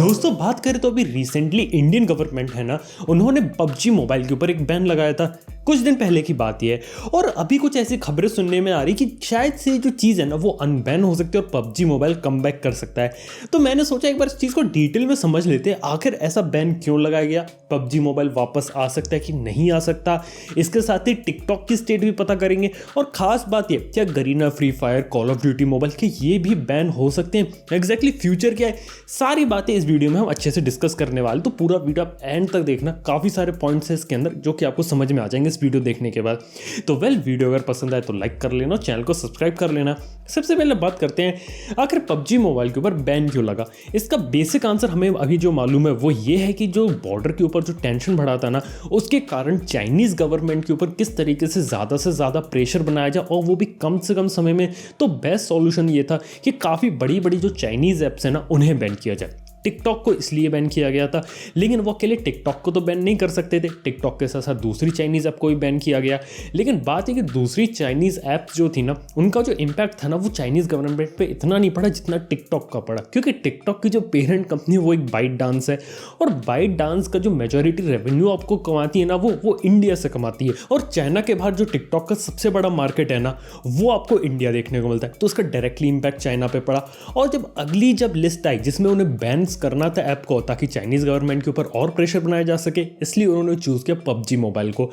दोस्तों बात करें तो अभी रिसेंटली इंडियन गवर्नमेंट है ना, उन्होंने पबजी मोबाइल के ऊपर एक बैन लगाया था। कुछ दिन पहले की बात ये है और अभी कुछ ऐसी खबरें सुनने में आ रही कि शायद से जो चीज़ है ना वो अनबैन हो सकती है और पबजी मोबाइल कम बैक कर सकता है। तो मैंने सोचा एक बार इस चीज़ को डिटेल में समझ लेते हैं, आखिर ऐसा बैन क्यों लगाया गया, पबजी मोबाइल वापस आ सकता है कि नहीं आ सकता। इसके साथ ही टिकटॉक की स्टेट भी पता करेंगे और खास बात ये क्या Garena, free fire, call of duty mobile के ये भी बैन हो सकते हैं। एग्जैक्टली फ्यूचर क्या है, सारी बातें इस वीडियो में हम अच्छे से डिस्कस करने वाले। तो पूरा वीडियो आप एंड तक देखना, काफ़ी सारे पॉइंट्स है इसके अंदर जो कि आपको समझ में आ जाएंगे इस वीडियो देखने के बाद। तो वीडियो अगर पसंद आए तो लाइक कर लेना, चैनल को सब्सक्राइब कर लेना। सबसे पहले बात करते हैं आखिर पबजी मोबाइल के ऊपर बैन क्यों लगा। इसका बेसिक आंसर हमें अभी जो मालूम है वो ये है कि जो बॉर्डर के ऊपर जो टेंशन बढ़ा था ना, उसके कारण चाइनीज गवर्नमेंट के ऊपर किस तरीके से ज़्यादा प्रेशर बनाया जाए और वो भी कम से कम समय में। तो बेस्ट सॉल्यूशन ये था कि काफ़ी बड़ी बड़ी जो चाइनीज़ ऐप्स है ना उन्हें बैन किया जाए। टिकटॉक को इसलिए बैन किया गया था, लेकिन वो अकेले टिकटॉक को तो बैन नहीं कर सकते थे। टिकटॉक के साथ साथ दूसरी चाइनीज़ ऐप को भी बैन किया गया। लेकिन बात है कि दूसरी चाइनीज़ ऐप्स जो थी ना, उनका जो इम्पैक्ट था ना वो चाइनीज़ गवर्नमेंट पे इतना नहीं पड़ा जितना टिकटॉक का पड़ा, क्योंकि टिकटॉक की जो पेरेंट कंपनी वो एक बाइट डांस है और बाइट डांस का जो मेजॉरिटी रेवेन्यू आपको कमाती है ना वो इंडिया से कमाती है। और चाइना के बाहर जो टिकटॉक का सबसे बड़ा मार्केट है ना वो आपको इंडिया देखने को मिलता है। तो उसका डायरेक्टली इम्पैक्ट चाइना पे पड़ा। और जब अगली लिस्ट आई जिसमें उन्हें बैन करना था ऐप को ताकि चाइनीज गवर्नमेंट के ऊपर और प्रेशर बनाया जा सके, इसलिए उन्होंने चूज किया पबजी मोबाइल को।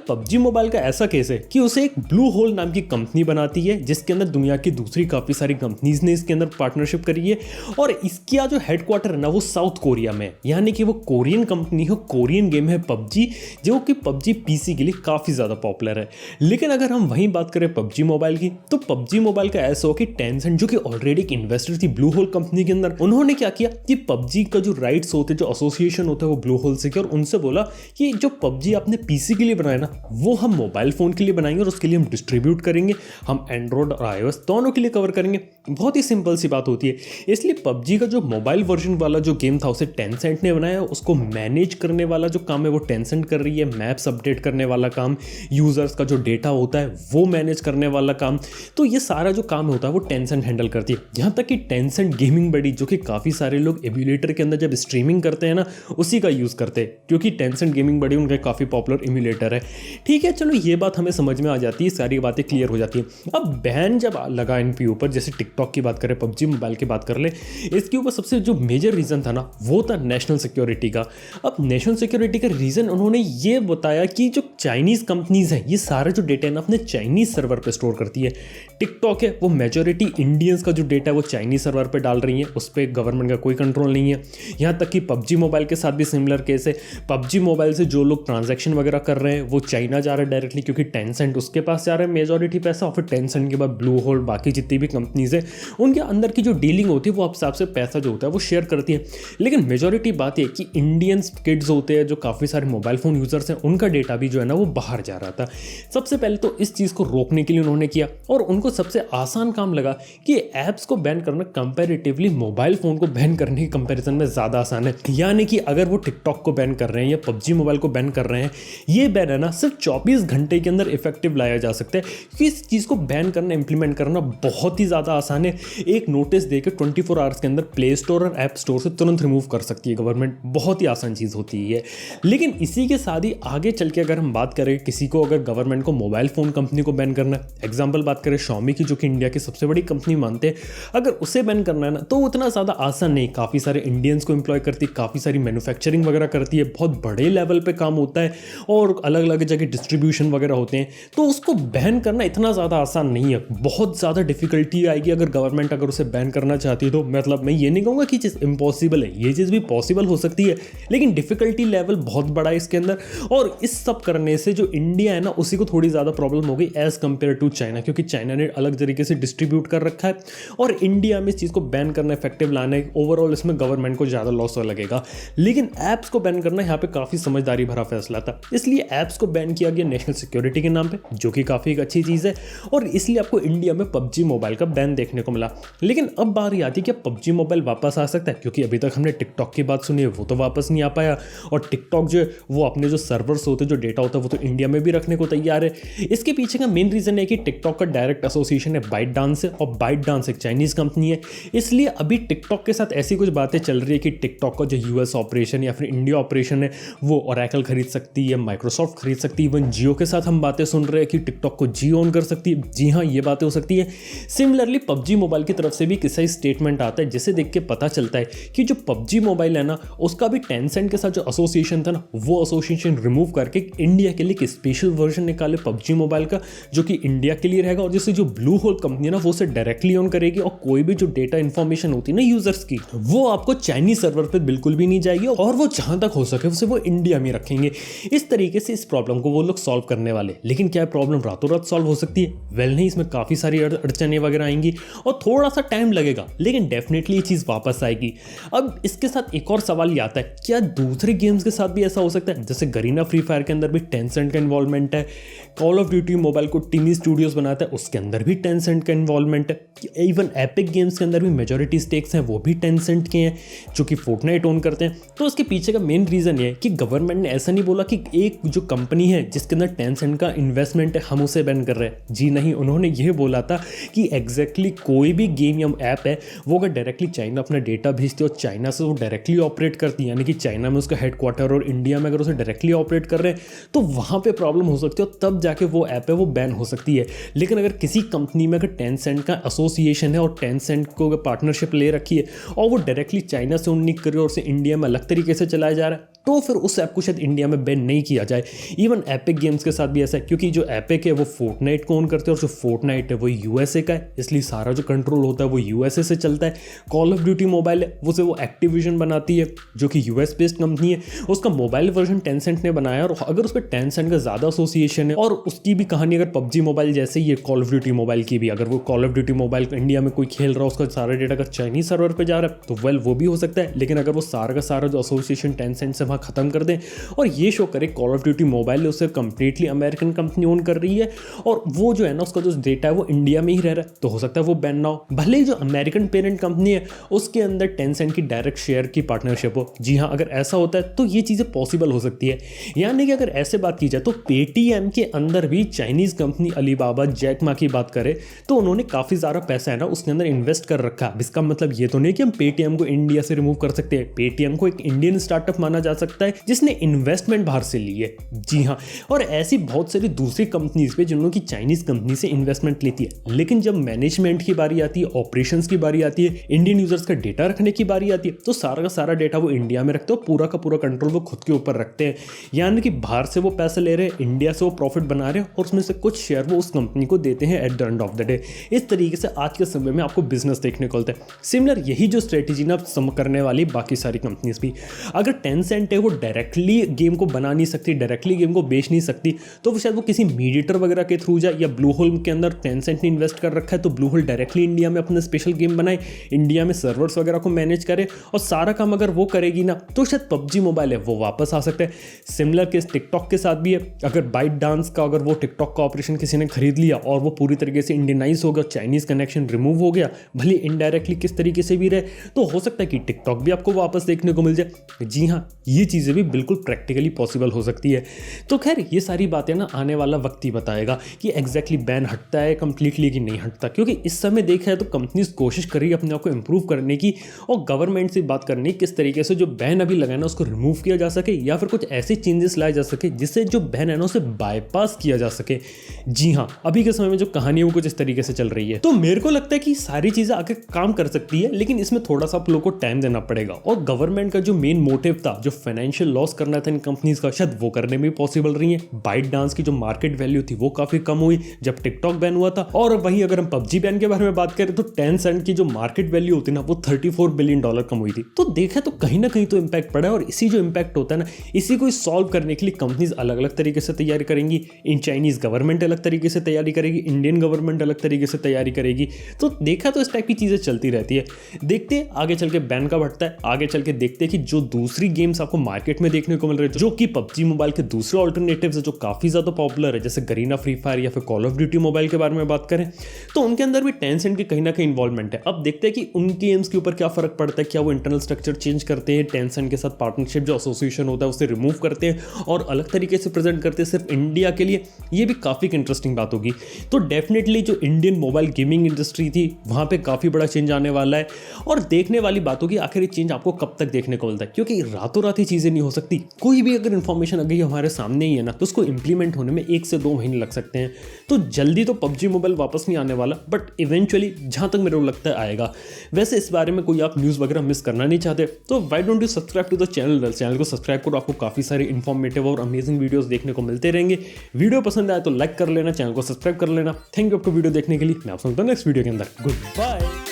पबजी मोबाइल का ऐसा केस है कि उसे एक ब्लू होल नाम की कंपनी बनाती है जिसके अंदर दुनिया की दूसरी काफी सारी कंपनीज ने इसके अंदर पार्टनरशिप करी है। और इसका जो हेडक्वार्टर है ना वो साउथ कोरिया में, यानी कि वो कोरियन कंपनी है, कोरियन गेम है पबजी, जो कि पबजी पीसी के लिए काफी ज्यादा पॉपुलर है। लेकिन अगर हम वहीं बात करें पबजी मोबाइल की, तो पबजी मोबाइल का ऐसा हो कि टेंसेंट जो कि ऑलरेडी एक इन्वेस्टर थी ब्लू होल कंपनी के अंदर, उन्होंने क्या किया कि पबजी का जो राइट्स होते, जो एसोसिएशन होता है वो ब्लू होल से किया और उनसे बोला कि जो पबजी आपने पीसी के लिए बनाया ना वो हम मोबाइल फोन के लिए बनाएंगे और उसके लिए हम डिस्ट्रीब्यूट करेंगे, हम एंड्रॉइड और आईओएस दोनों के लिए कवर करेंगे। बहुत ही सिंपल सी बात होती है। इसलिए पबजी का जो मोबाइल वर्जन वाला जो गेम था उसे टेंसेंट ने बनाया, उसको मैनेज करने वाला जो काम है वो टेंसेंट कर रही है, मैप्स अपडेट करने वाला काम, यूजर्स का जो डेटा होता है वो मैनेज करने वाला काम, तो ये सारा जो काम होता है वो टेंसेंट हैंडल करती है। यहाँ तक कि टेंसेंट गेमिंग बडी जो कि काफ़ी सारे लोग एम्यूलेटर के अंदर जब स्ट्रीमिंग करते हैं ना उसी का यूज़ करते हैं, क्योंकि टेंसेंट गेमिंग बड़ी उनका काफ़ी पॉपुलर एम्यूलेटर है। ठीक है, चलो ये बात हमें समझ में आ जाती है, सारी बातें क्लियर हो जाती है। अब बैन जब लगा इनके ऊपर, जैसे टिकटॉक की बात करें, पबजी मोबाइल की बात कर ले, इसके ऊपर सबसे जो मेजर रीज़न था ना वो था नेशनल सिक्योरिटी का। अब नेशनल सिक्योरिटी का रीज़न उन्होंने ये बताया कि जो चाइनीज़ कंपनीज हैं ये सारा जो डेटा है ना अपने चाइनीज़ सर्वर पर स्टोर करती है। टिकटॉक है वो मेजॉरिटी इंडियंस का जो डेटा है वो चाइनीज़ सर्वर पर डाल रही है, उस पर गवर्नमेंट का कोई कंट्रोल नहीं है। यहाँ तक कि पबजी मोबाइल के साथ भी सिमिलर केस है। पबजी मोबाइल से जो लोग ट्रांजैक्शन वगैरह कर रहे हैं वो चाइना जा रहा है डायरेक्टली, क्योंकि टेंसेंट उसके पास जा रहा है मेजॉरिटी पैसा, और फिर टेंसेंट के बाद ब्लू होल बाकी जितनी भी कंपनीज है उनके अंदर की जो डीलिंग होती है वो हिसाब से पैसा जो होता है वो शेयर करती है। लेकिन मेजॉरिटी बात है कि इंडियंस किड्स होते हैं जो काफ़ी सारे मोबाइल फ़ोन यूजर्स हैं, उनका डेटा भी जो है ना वो बाहर जा रहा था। सबसे पहले तो इस चीज़ को रोकने के लिए उन्होंने किया और उनको सबसे आसान काम लगा कि ऐप्स को बैन करना कंपैरेटिवली मोबाइल फ़ोन को बैन करने के कंपैरिजन में ज़्यादा आसान है। यानी कि अगर वो टिकटॉक को बैन कर रहे हैं या पबजी मोबाइल को बैन कर रहे हैं, ये बैन है ना सिर्फ 24 घंटे के अंदर इफेक्टिव लाया जा सकता है, क्योंकि इस चीज़ को बैन करना, इंप्लीमेंट करना बहुत ही ज़्यादा आसान है। एक नोटिस देकर 24 आवर्स के अंदर प्ले स्टोर और ऐप स्टोर से तुरंत रिमूव कर सकती है गवर्नमेंट। बहुत ही आसान चीज़ होती है। लेकिन इसी के साथ ही आगे चल के अगर हम बात करें, किसी को अगर गवर्नमेंट को मोबाइल फ़ोन कंपनी को बैन करना है, एग्जाम्पल बात करें Xiaomi की जो कि इंडिया की सबसे बड़ी कंपनी मानते हैं, अगर उसे बैन करना है ना तो उतना ज़्यादा आसान नहीं। काफ़ी सारे इंडियंस को एम्प्लॉय करती है, काफ़ी सारी मैन्युफैक्चरिंग वगैरह करती है, बहुत बड़े लेवल पे काम होता है और अलग अलग जगह डिस्ट्रीब्यूशन वगैरह होते हैं, तो उसको बैन करना इतना ज़्यादा आसान नहीं है। बहुत ज़्यादा डिफिकल्टी आएगी अगर गवर्नमेंट अगर उसे बैन करना चाहती है तो। मतलब मैं ये नहीं कहूँगा कि चीज़ इम्पॉसिबल है, ये चीज़ भी पॉसिबल हो सकती है, लेकिन डिफिकल्टी लेवल बहुत बड़ा है इसके अंदर। और इस सब करने से जो इंडिया है ना उसी को थोड़ी ज़्यादा प्रॉब्लम हो गई एज़ कम्पेयर टू चाइना, क्योंकि चाइना ने अलग तरीके से डिस्ट्रीब्यूट कर रखा है और इंडिया में इस चीज़ को बैन करना, इफेक्टिव लाना, ओवरऑल इसमें गवर्नमेंट को ज़्यादा लॉस लगेगा। लेकिन ऐप्स को बैन करना यहाँ पे काफ़ी समझदारी भरा फैसला था, इसलिए ऐप्स को बैन किया गया नेशनल सिक्योरिटी के नाम पे, जो कि काफ़ी एक अच्छी चीज़ है। और इसलिए आपको इंडिया में पबजी मोबाइल का बैन देखने को मिला। लेकिन अब बारी आती है कि पबजी मोबाइल वापस आ सकता है, क्योंकि अभी तक हमने टिकटॉक की बात सुनी है, वो तो वापस नहीं आ पाया। और टिकटॉक जो है वो अपने जो सर्वर्स होते हैं, जो डेटा होता है, वो तो इंडिया में भी रखने को तैयार है। इसके पीछे का मेन रीज़न है कि टिकटॉक का डायरेक्ट एसोसिएशन है बाइट डांस से, और बाइट डांस एक चाइनीज़ कंपनी है। इसलिए अभी टिकटॉक के साथ ऐसी कुछ बातें चल रही है कि टिकटॉक का जो यूएस ऑपरेशन या फिर इंडिया ऑपरेशन है वो ओरेकल खरीद सकती है, माइक्रोसॉफ्ट खरीद सकती है। इवन जियो के साथ हम बातें सुन रहे हैं कि टिकटॉक को जियो ओन कर सकती है। जी हाँ, ये बातें हो सकती है। सिमिलरली पबजी मोबाइल की तरफ से भी किसी स्टेटमेंट आता है, जिसे देख के पता चलता है कि जो पबजी मोबाइल है ना, उसका भी टेंसेंट के साथ जो एसोसिएशन था ना, वो एसोसिएशन रिमूव करके इंडिया के लिए एक स्पेशल वर्जन निकाले पबजी मोबाइल का, जो कि इंडिया के लिए रहेगा। और जिससे जो ब्लू होल कंपनी है ना, वो उसे डायरेक्टली ऑन करेगी, और कोई भी जो डेटा इंफॉर्मेशन होती है ना यूजर्स की, वो आपको चाइनीज सर्वर पर बिल्कुल भी नहीं जाएगी, और वो जहां तक हो सके उसे वो इंडिया में रखेंगे। इस तरीके से इस प्रॉब्लम को वो लोग सॉल्व करने वाले। लेकिन क्या प्रॉब्लम रातों रात सॉल्व हो सकती है? वेल नहीं, इसमें काफ़ी सारी अड़चने वगैरह आएंगी और थोड़ा सा टाइम लगेगा, लेकिन डेफिनेटली ये चीज़ वापस आएगी। अब इसके साथ एक और सवाल ये आता है, क्या दूसरे गेम्स के साथ भी ऐसा हो सकता है? जैसे गरीना फ्री फायर के अंदर भी टेंसेंट का इन्वॉल्वमेंट है, कॉल ऑफ ड्यूटी मोबाइल को टिमी स्टूडियोज बनाता है, उसके अंदर भी टेंसेंट का इन्वॉल्वमेंट है। इवन एपिक गेम्स के अंदर भी मेजॉरिटी स्टेक्स हैं, वो भी टेंसेंट के हैं, जो कि फोर्टनाइट ओन करते हैं। तो इसके पीछे का मेन रीज़न ये है कि गवर्नमेंट ने ऐसा नहीं बोला कि एक जो कंपनी है जिसके अंदर टेंसेंट का इन्वेस्टमेंट है, हम उसे बैन कर रहे हैं। जी नहीं, उन्होंने यह बोला था कि एग्जैक्टली कोई भी गेम या ऐप है, वो अगर डायरेक्टली चाइना अपना डेटा भेजती है और चाइना से वो डायरेक्टली ऑपरेट करती है, यानी कि चाइना में उसका हेडक्वार्टर और इंडिया में अगर उसे डायरेक्टली ऑपरेट कर रहे हैं, तो वहाँ पे प्रॉब्लम हो सकती है, और तब जाके वो ऐप है वो बैन हो सकती है। लेकिन अगर किसी कंपनी में अगर टेंसेंट का एसोसिएशन है और टेंसेंट को अगर पार्टनरशिप ले रखी है और वो डायरेक्टली चाइना से उन्नीक कर रही है और उसे इंडिया में अलग तरीके से चलाया जा रहा है, तो फिर उस ऐप को शायद इंडिया में बैन नहीं किया जाए। इवन एपिक गेम्स के साथ भी ऐसा है, क्योंकि जो एपिक है वो फोर्टनाइट को ओन करते हैं और जो फोर्टनाइट है वो यूएसए का है, इसलिए सारा जो कंट्रोल होता है वो यूएसए से चलता है। कॉल ऑफ ड्यूटी मोबाइल है वो एक्टिविजन बनाती है, जो कि यूएस बेस्ड कंपनी है। उसका मोबाइल वर्जन टेंसेंट ने बनाया, और अगर उस पर टेंसेंट का ज़्यादा एसोसिएशन है और उसकी भी कहानी अगर पबजी मोबाइल जैसे ही है, कॉल ऑफ ड्यूटी मोबाइल की भी, अगर वो call of duty mobile India में कोई खेल रहा है, उसका सारा डेटा अगर चाइनीज सर्वर पर जा रहा है, तो वेल वो भी हो सकता है। लेकिन अगर वो सारा का सारा जो एसोसिएशन टेंसेंट से वहाँ खत्म कर दें और ये शो करे कॉल ऑफ ड्यूटी मोबाइल है उसे कंप्लीटली अमेरिकन कंपनी ओन कर रही है, और वो जो है ना उसका जो डेटा है वो इंडिया में ही रह रहा है, तो हो सकता है वो बैन ना हो। भले ही जो अमेरिकन पेरेंट कंपनी है उसके अंदर टेंसेंट की डायरेक्ट शेयर की पार्टनरशिप हो। जी हाँ, अगर ऐसा होता है तो ये चीज़ें पॉसिबल हो सकती है। यानी कि अगर ऐसे बात की जाए तो पेटीएम के अंदर भी Chinese company Alibaba Jack Ma की बात करें तो उन्होंने काफ़ी सारा पैसा है ना उसके अंदर इन्वेस्ट कर रखा। इसका मतलब ये तो नहीं कि हम पेटीएम को इंडिया से रिमूव कर सकते हैं। पेटीएम को एक इंडियन स्टार्टअप माना जा सकता है जिसने इन्वेस्टमेंट बाहर से ली है। जी हाँ, और ऐसी बहुत सारी दूसरी कंपनीज पे जिन्होंने की चाइनीज कंपनी से इन्वेस्टमेंट लेती है, लेकिन जब मैनेजमेंट की बारी आती है, ऑपरेशंस की बारी आती है, इंडियन यूजर्स का डेटा रखने की बारी आती है, तो सारा का सारा डेटा वो इंडिया में रखते हो, पूरा का पूरा कंट्रोल वो खुद के ऊपर रखते हैं। यानी कि बाहर से वो पैसे ले रहे हैं, इंडिया से वो प्रॉफिट बना रहे हैं और उसमें से कुछ शेयर वो उस कंपनी को देते हैं at the end of the day. इस तरीके से आज के समय में आपको बिजनेस देखने को मिलता है। सिमिलर यही जो स्ट्रेटेजी ना करने वाली बाकी सारी कंपनीज भी, अगर टेंसेंट है वो डायरेक्टली गेम को बना नहीं सकती, डायरेक्टली गेम को बेच नहीं सकती, तो शायद वो किसी मीडिएटर वगैरह के थ्रू जाए, या ब्लू होल के अंदर टेंसेंट ने इन्वेस्ट कर रखा है तो ब्लू होल डायरेक्टली इंडिया में अपना स्पेशल गेम बनाए, इंडिया में सर्वर्स वगैरह को मैनेज करे और सारा काम अगर वो करेगी ना तो शायद पबजी मोबाइल है वो वापस आ सकता है। सिमिलर केस टिकटॉक के साथ भी है। अगर बाइट डांस का अगर वो टिकटॉक का ऑपरेशन किसी ने खरीद लिया और वो पूरी तरीके से इंडियनाइज हो गया, चाइनीज कनेक्शन रिमूव हो गया, भले इनडायरेक्टली किस तरीके से भी रहे, तो हो सकता है कि टिकटॉक भी आपको वापस देखने को मिल जाए। जी हाँ, ये चीज़ें भी बिल्कुल प्रैक्टिकली पॉसिबल हो सकती है। तो खैर ये सारी बातें ना आने वाला वक्त ही बताएगा कि एग्जैक्टली बैन हटता है कंप्लीटली कि नहीं हटता, क्योंकि इस समय देखा है तो कंपनीज कोशिश कर रही है अपने आप को इम्प्रूव करने की और गवर्नमेंट से बात करनी किस तरीके से जो बैन अभी लगा है ना उसको रिमूव किया जा सके, या फिर कुछ ऐसे चेंजेस लाए जा सके जिससे जो बैन है ना उसे बाईपास किया जा सके। जी हाँ, अभी के समय में जो कहानी है वो कुछ इस तरीके से चल रही है। तो मेरे को लगता है कि सारी चीजें आगे काम कर सकती है, लेकिन इसमें थोड़ा सा आप लोगों को टाइम देना पड़ेगा। और गवर्नमेंट का जो मेन मोटिव था, जो फाइनेंशियल लॉस करना था इन कंपनीज का, शायद वो करने में पॉसिबल रही है। बाइट डांस की जो मार्केट वैल्यू थी वो काफी कम हुई जब टिकटॉक बैन हुआ था। और वहीं अगर हम पबजी बैन के बारे में बात करें तो टेंसेंट की जो मार्केट वैल्यू होती है ना वो $34 बिलियन कम हुई थी। तो देखा तो कहीं ना कहीं तो इंपैक्ट पड़ा है, और इसी जो इंपैक्ट होता है ना इसी को सॉल्व करने के लिए कंपनीज अलग अलग तरीके से तैयारी करेंगी। इन चाइनीज गवर्नमेंट अलग तरीके से तैयारी करेगी, इंडियन गवर्नमेंट अलग तरीके से तैयारी करेगी। तो देखा तो इस टाइप की चीजें चलती रहती है। देखते आगे चल के बैन कब हटता है, आगे चल के देखते हैं कि जो दूसरी गेम्स आपको मार्केट में देखने को मिल रहे हैं जो कि पबजी मोबाइल के दूसरे ऑल्टरनेटिव्स है जो काफ़ी ज़्यादा पॉपुलर है, जैसे गरीना फ्री फायर या फिर कॉल ऑफ ड्यूटी मोबाइल के बारे में बात करें तो उनके अंदर भी टेंसेंट की कहीं ना कहीं इन्वॉल्वमेंट है। अब देखते हैं कि उन गेम्स के ऊपर क्या फ़र्क पड़ता है, क्या वो इंटरनल स्ट्रक्चर चेंज करते हैं, टेंसेंट के साथ पार्टनरशिप जो एसोसिएशन होता है उसे रिमूव करते हैं और अलग तरीके से प्रेजेंट करते हैं सिर्फ इंडिया के लिए। ये भी काफ़ी इंटरेस्टिंग बात होगी। तो डेफिनेटली जो इंडियन मोबाइल गेमिंग इंडस्ट्री थी वहाँ पे काफ़ी बड़ा चेंज आने वाला है और देखने वाली बात होगी आखिर ये चेंज आपको कब तक देखने को मिलता है, क्योंकि रातों रात ही चीज़ें नहीं हो सकती। कोई भी अगर इन्फॉर्मेशन अगर हमारे सामने ही है ना तो उसको इंप्लीमेंट होने में 1 से 2 महीने लग सकते हैं। तो जल्दी तो पबजी मोबाइल वापस नहीं आने वाला, बट इवेंचुअली जहाँ तक मेरे को लगता है आएगा। वैसे इस बारे में कोई आप न्यूज़ वगैरह मिस करना नहीं चाहते तो why don't you subscribe to the channel को सब्सक्राइब करो, आपको काफ़ी सारे इन्फॉर्मेटिव और अमेजिंग वीडियोस देखने को मिलते रहेंगे। वीडियो पसंद आए तो लाइक कर लेना, चैनल को सब्सक्राइब कर लेना। थैंक यू आपको वीडियो देखने के लिए। मैं आपसे मिलता हूं नेक्स्ट वीडियो के अंदर। Good bye.